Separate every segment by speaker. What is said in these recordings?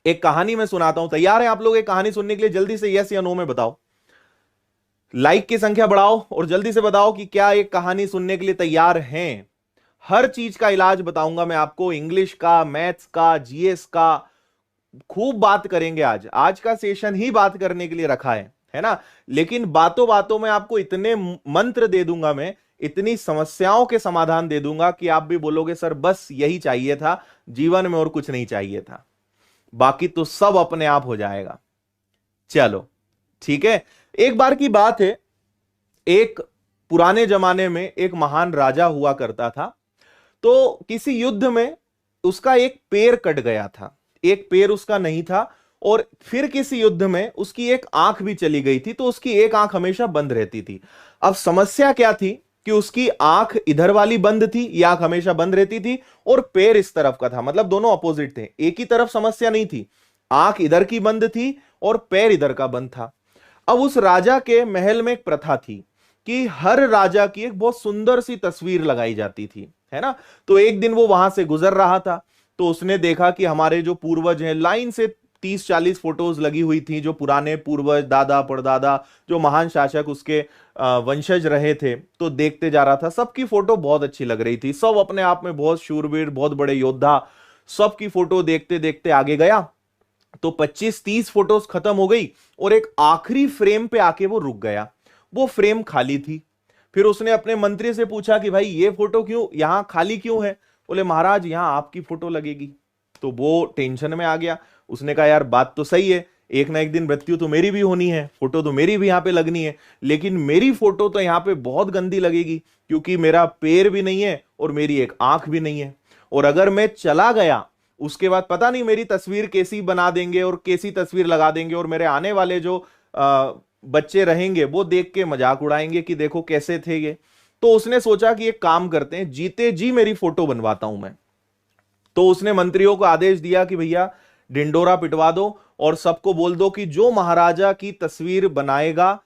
Speaker 1: एक कहानी मैं सुनाता हूं, तैयार है आप लोग एक कहानी सुनने के लिए? जल्दी से यस या नो में बताओ, लाइक की संख्या बढ़ाओ और जल्दी से बताओ कि क्या एक कहानी सुनने के लिए तैयार हैं। हर चीज का इलाज बताऊंगा मैं आपको, इंग्लिश का, मैथ्स का, जीएस का, खूब बात करेंगे। आज आज का सेशन ही बात करने के लिए रखा है ना। लेकिन बातों बातों में आपको इतने मंत्र दे दूंगा मैं, इतनी समस्याओं के समाधान दे दूंगा कि आप भी बोलोगे सर बस यही चाहिए था जीवन में और कुछ नहीं चाहिए था, बाकी तो सब अपने आप हो जाएगा। चलो ठीक है। एक बार की बात है, एक पुराने जमाने में एक महान राजा हुआ करता था। तो किसी युद्ध में उसका एक पैर कट गया था, एक पैर उसका नहीं था, और फिर किसी युद्ध में उसकी एक आंख भी चली गई थी, तो उसकी एक आंख हमेशा बंद रहती थी। अब समस्या क्या थी कि उसकी आंख इधर वाली बंद थी, ये आंख हमेशा बंद रहती थी, और पैर इस तरफ का था, मतलब दोनों अपोजिट थे। एक ही तरफ समस्या नहीं थी, आंख इधर की बंद थी और पैर इधर का बंद था। अब उस राजा के महल में एक प्रथा थी कि हर राजा की एक बहुत सुंदर सी तस्वीर लगाई जाती थी, है ना। तो एक दिन वो वहां से गुजर रहा था, तो उसने देखा कि हमारे जो पूर्वज हैं, लाइन से 30-40 फोटोज लगी हुई थी, जो पुराने पूर्वज, दादा परदादा, जो महान शासक उसके वंशज रहे थे। तो देखते जा रहा था, सबकी फोटो बहुत अच्छी लग रही थी, सब अपने आप में बहुत शूरवीर, बहुत बड़े योद्धा, सबकी फोटो देखते देखते आगे गया। तो 25-30 फोटोज खत्म हो गई और एक आखिरी फ्रेम पे आके वो रुक गया। वो फ्रेम खाली थी। फिर उसने अपने मंत्री से पूछा कि भाई ये फोटो क्यों यहां खाली क्यों है? बोले महाराज यहां आपकी फोटो लगेगी। तो वो टेंशन में आ गया। उसने कहा यार बात तो सही है, एक ना एक दिन मृत्यु तो मेरी भी होनी है, फोटो तो मेरी भी यहां पे लगनी है, लेकिन मेरी फोटो तो यहां पे बहुत गंदी लगेगी, क्योंकि मेरा पैर भी नहीं है और मेरी एक आंख भी नहीं है। और अगर मैं चला गया उसके बाद पता नहीं मेरी तस्वीर कैसी बना देंगे और कैसी तस्वीर लगा देंगे, और मेरे आने वाले जो बच्चे रहेंगे वो देख के मजाक उड़ाएंगे कि देखो कैसे थे ये। तो उसने सोचा कि एक काम करते हैं, जीते जी मेरी फोटो बनवाता हूं मैं। तो उसने मंत्रियों को आदेश दिया कि भैया ढिंडोरा पिटवा दो और सबको बोल दो कि जो महाराजा की तस्वीर बनाएगा,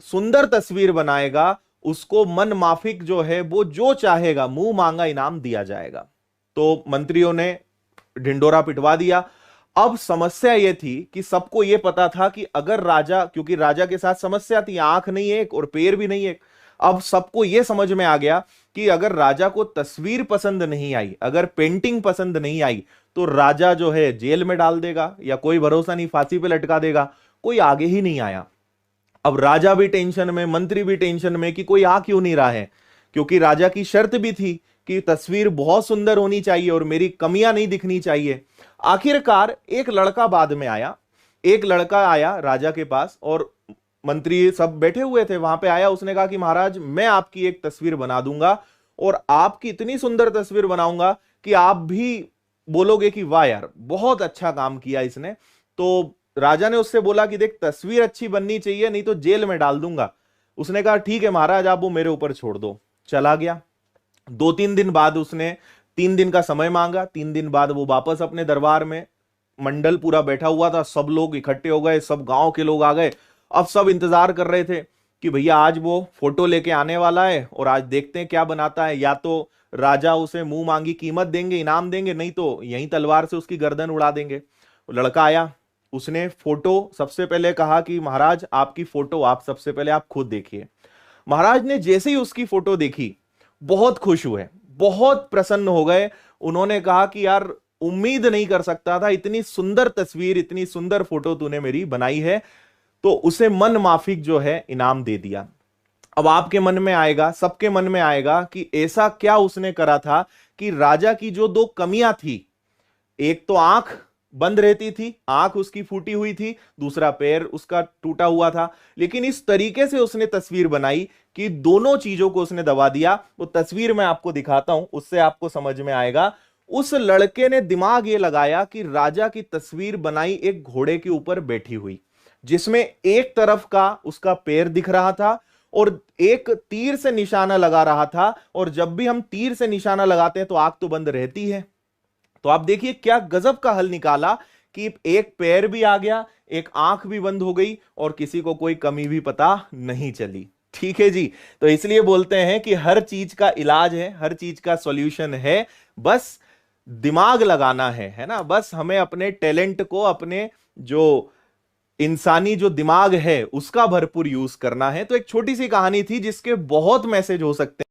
Speaker 1: सुंदर तस्वीर बनाएगा, उसको मन माफिक जो है वो जो चाहेगा मुंह मांगा इनाम दिया जाएगा। तो मंत्रियों ने ढिंडोरा पिटवा दिया। अब समस्या यह थी कि सबको यह पता था कि अगर राजा, क्योंकि राजा के साथ समस्या थी, आंख नहीं एक और पैर भी नहीं एक। अब सबको यह समझ में आ गया कि अगर राजा को तस्वीर पसंद नहीं आई, अगर पेंटिंग पसंद नहीं आई, तो राजा जो है जेल में डाल देगा, या कोई भरोसा नहीं, फांसी पे लटका देगा। कोई आगे ही नहीं आया। अब राजा भी टेंशन में, मंत्री भी टेंशन में कि कोई आ क्यों नहीं रहा है, क्योंकि राजा की शर्त भी थी कि तस्वीर बहुत सुंदर होनी चाहिए और मेरी कमियां नहीं दिखनी चाहिए। आखिरकार एक लड़का बाद में आया, एक लड़का आया राजा के पास, और मंत्री सब बैठे हुए थे वहां पे, आया। उसने कहा कि महाराज मैं आपकी एक तस्वीर बना दूंगा और आपकी इतनी सुंदर तस्वीर बनाऊंगा कि आप भी बोलोगे कि वाह यार बहुत अच्छा काम किया इसने। तो राजा ने उससे बोला कि देख तस्वीर अच्छी बननी चाहिए, नहीं तो जेल में डाल दूंगा। उसने कहा ठीक है महाराज आप वो मेरे ऊपर छोड़ दो। चला गया। 2-3 दिन बाद उसने 3 दिन का समय मांगा। 3 दिन बाद वो वापस अपने दरबार में, मंडल पूरा बैठा हुआ था, सब लोग इकट्ठे हो गए, सब गांव के लोग आ गए। अब सब इंतजार कर रहे थे कि भैया आज वो फोटो लेके आने वाला है और आज देखते हैं क्या बनाता है। या तो राजा उसे मुंह मांगी कीमत देंगे, इनाम देंगे, नहीं तो यहीं तलवार से उसकी गर्दन उड़ा देंगे। लड़का आया, उसने फोटो सबसे पहले कहा कि महाराज आपकी फोटो आप सबसे पहले आप खुद देखिए। महाराज ने जैसे ही उसकी फोटो देखी बहुत खुश हुए, बहुत प्रसन्न हो गए। उन्होंने कहा कि यार उम्मीद नहीं कर सकता था, इतनी सुंदर तस्वीर, इतनी सुंदर फोटो तूने मेरी बनाई है। तो उसे मन माफिक जो है इनाम दे दिया। अब आपके मन में आएगा, सबके मन में आएगा कि ऐसा क्या उसने करा था कि राजा की जो दो कमियां थी, एक तो आंख बंद रहती थी, आंख उसकी फूटी हुई थी, दूसरा पैर उसका टूटा हुआ था, लेकिन इस तरीके से उसने तस्वीर बनाई कि दोनों चीजों को उसने दबा दिया। वो तस्वीर मैं आपको दिखाता हूं, उससे आपको समझ में आएगा। उस लड़के ने दिमाग ये लगाया कि राजा की तस्वीर बनाई एक घोड़े के ऊपर बैठी हुई, जिसमें एक तरफ का उसका पैर दिख रहा था और एक तीर से निशाना लगा रहा था। और जब भी हम तीर से निशाना लगाते हैं तो आंख तो बंद रहती है। तो आप देखिए क्या गजब का हल निकाला कि एक पैर भी आ गया, एक आंख भी बंद हो गई और किसी को कोई कमी भी पता नहीं चली। ठीक है जी। तो इसलिए बोलते हैं कि हर चीज का इलाज है, हर चीज का सॉल्यूशन है। बस दिमाग लगाना है ना, बस हमें अपने टैलेंट को, अपने जो इंसानी जो दिमाग है उसका भरपूर यूज करना है। तो एक छोटी सी कहानी थी जिसके बहुत मैसेज हो सकते हैं।